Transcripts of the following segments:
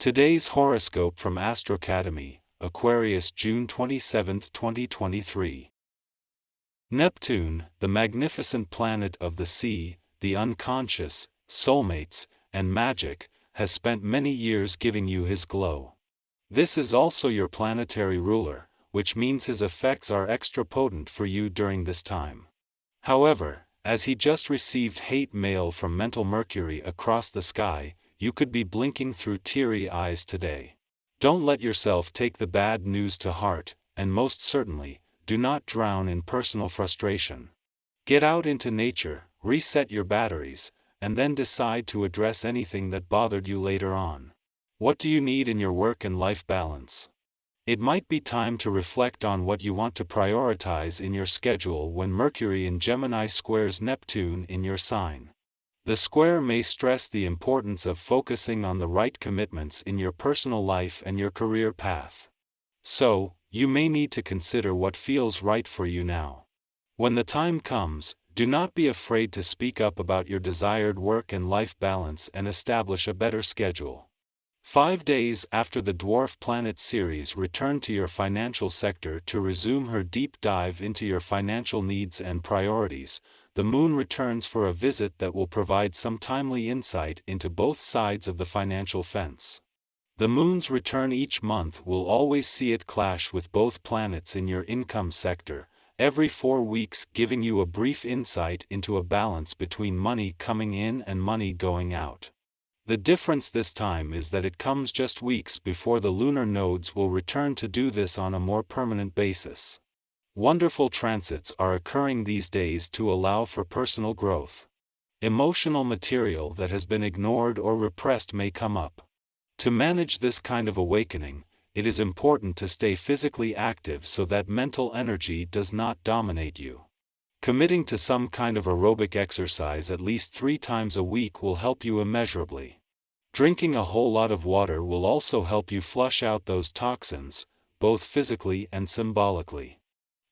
Today's horoscope from Astrocademy, Aquarius June 27, 2023. Neptune, the magnificent planet of the sea, the unconscious, soulmates, and magic, has spent many years giving you his glow. This is also your planetary ruler, which means his effects are extra potent for you during this time. However, as he just received hate mail from mental Mercury across the sky, you could be blinking through teary eyes today. Don't let yourself take the bad news to heart, and most certainly, do not drown in personal frustration. Get out into nature, reset your batteries, and then decide to address anything that bothered you later on. What do you need in your work and life balance? It might be time to reflect on what you want to prioritize in your schedule when Mercury in Gemini squares Neptune in your sign. The square may stress the importance of focusing on the right commitments in your personal life and your career path. So, you may need to consider what feels right for you now. When the time comes, do not be afraid to speak up about your desired work and life balance and establish a better schedule. 5 days after the dwarf planet Ceres returned to your financial sector to resume her deep dive into your financial needs and priorities, the moon returns for a visit that will provide some timely insight into both sides of the financial fence. The moon's return each month will always see it clash with both planets in your income sector, every 4 weeks, giving you a brief insight into a balance between money coming in and money going out. The difference this time is that it comes just weeks before the lunar nodes will return to do this on a more permanent basis. Wonderful transits are occurring these days to allow for personal growth. Emotional material that has been ignored or repressed may come up. To manage this kind of awakening, it is important to stay physically active so that mental energy does not dominate you. Committing to some kind of aerobic exercise at least 3 times a week will help you immeasurably. Drinking a whole lot of water will also help you flush out those toxins, both physically and symbolically.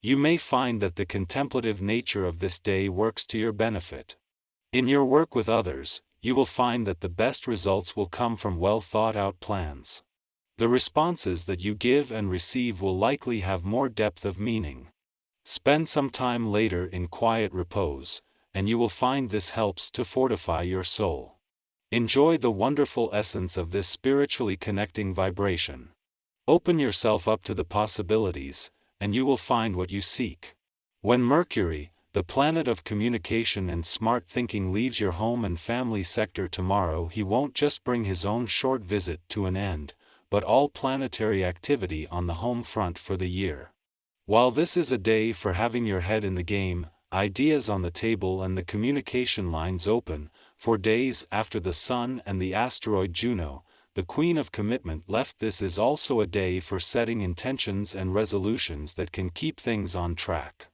You may find that the contemplative nature of this day works to your benefit. In your work with others, you will find that the best results will come from well-thought-out plans. The responses that you give and receive will likely have more depth of meaning. Spend some time later in quiet repose, and you will find this helps to fortify your soul. Enjoy the wonderful essence of this spiritually connecting vibration. Open yourself up to the possibilities, and you will find what you seek. When Mercury, the planet of communication and smart thinking, leaves your home and family sector tomorrow, he won't just bring his own short visit to an end, but all planetary activity on the home front for the year. While this is a day for having your head in the game, ideas on the table and the communication lines open, for days after the Sun and the asteroid Juno, the Queen of Commitment, left, this is also a day for setting intentions and resolutions that can keep things on track.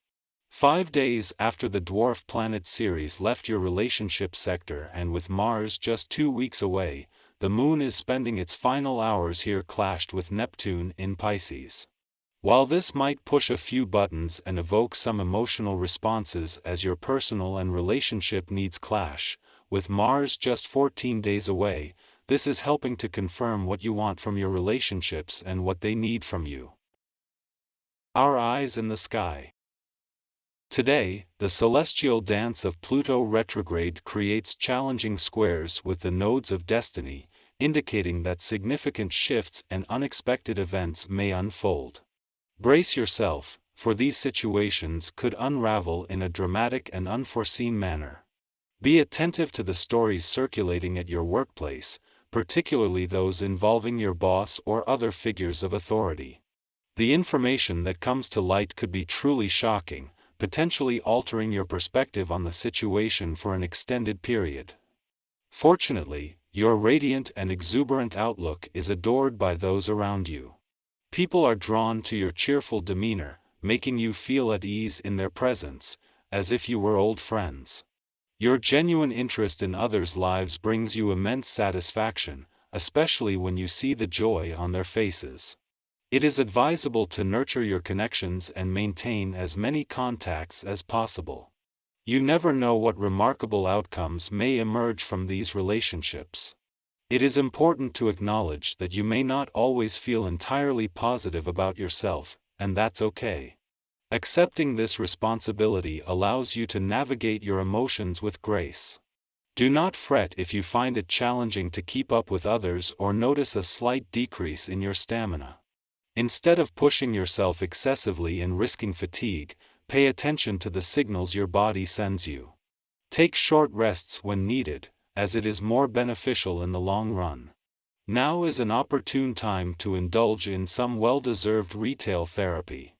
5 days after the dwarf planet Ceres left your relationship sector, and with Mars just 2 weeks away, the moon is spending its final hours here clashed with Neptune in Pisces. While this might push a few buttons and evoke some emotional responses as your personal and relationship needs clash, with Mars just 14 days away, this is helping to confirm what you want from your relationships and what they need from you. Our eyes in the sky. Today, the celestial dance of Pluto retrograde creates challenging squares with the nodes of destiny, indicating that significant shifts and unexpected events may unfold. Brace yourself, for these situations could unravel in a dramatic and unforeseen manner. Be attentive to the stories circulating at your workplace, particularly those involving your boss or other figures of authority. The information that comes to light could be truly shocking, potentially altering your perspective on the situation for an extended period. Fortunately, your radiant and exuberant outlook is adored by those around you. People are drawn to your cheerful demeanor, making you feel at ease in their presence, as if you were old friends. Your genuine interest in others' lives brings you immense satisfaction, especially when you see the joy on their faces. It is advisable to nurture your connections and maintain as many contacts as possible. You never know what remarkable outcomes may emerge from these relationships. It is important to acknowledge that you may not always feel entirely positive about yourself, and that's okay. Accepting this responsibility allows you to navigate your emotions with grace. Do not fret if you find it challenging to keep up with others or notice a slight decrease in your stamina. Instead of pushing yourself excessively and risking fatigue, pay attention to the signals your body sends you. Take short rests when needed, as it is more beneficial in the long run. Now is an opportune time to indulge in some well-deserved retail therapy.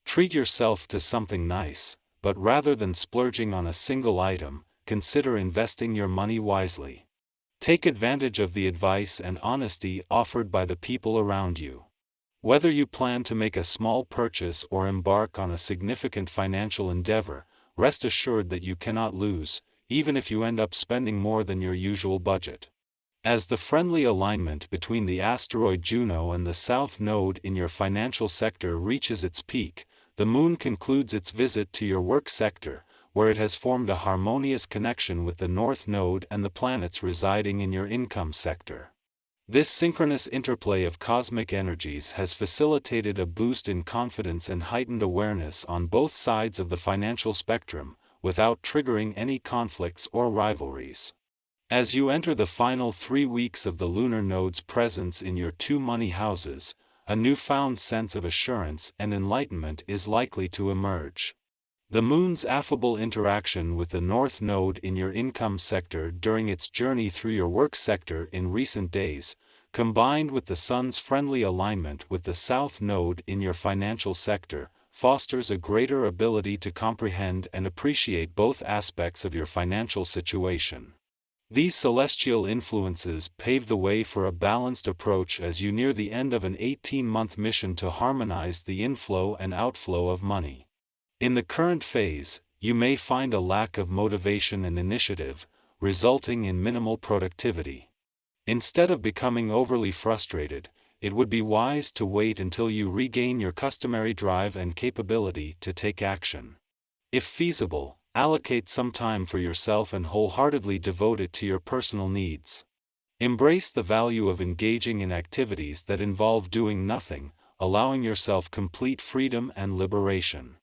Treat yourself to something nice, but rather than splurging on a single item, consider investing your money wisely. Take advantage of the advice and honesty offered by the people around you. Whether you plan to make a small purchase or embark on a significant financial endeavor, rest assured that you cannot lose, even if you end up spending more than your usual budget. As the friendly alignment between the asteroid Juno and the South Node in your financial sector reaches its peak, the Moon concludes its visit to your work sector, where it has formed a harmonious connection with the North Node and the planets residing in your income sector. This synchronous interplay of cosmic energies has facilitated a boost in confidence and heightened awareness on both sides of the financial spectrum, without triggering any conflicts or rivalries. As you enter the final 3 weeks of the lunar node's presence in your two money houses, a newfound sense of assurance and enlightenment is likely to emerge. The Moon's affable interaction with the North Node in your income sector during its journey through your work sector in recent days, combined with the Sun's friendly alignment with the South Node in your financial sector, fosters a greater ability to comprehend and appreciate both aspects of your financial situation. These celestial influences pave the way for a balanced approach as you near the end of an 18-month mission to harmonize the inflow and outflow of money. In the current phase, you may find a lack of motivation and initiative, resulting in minimal productivity. Instead of becoming overly frustrated, it would be wise to wait until you regain your customary drive and capability to take action. If feasible, allocate some time for yourself and wholeheartedly devote it to your personal needs. Embrace the value of engaging in activities that involve doing nothing, allowing yourself complete freedom and liberation.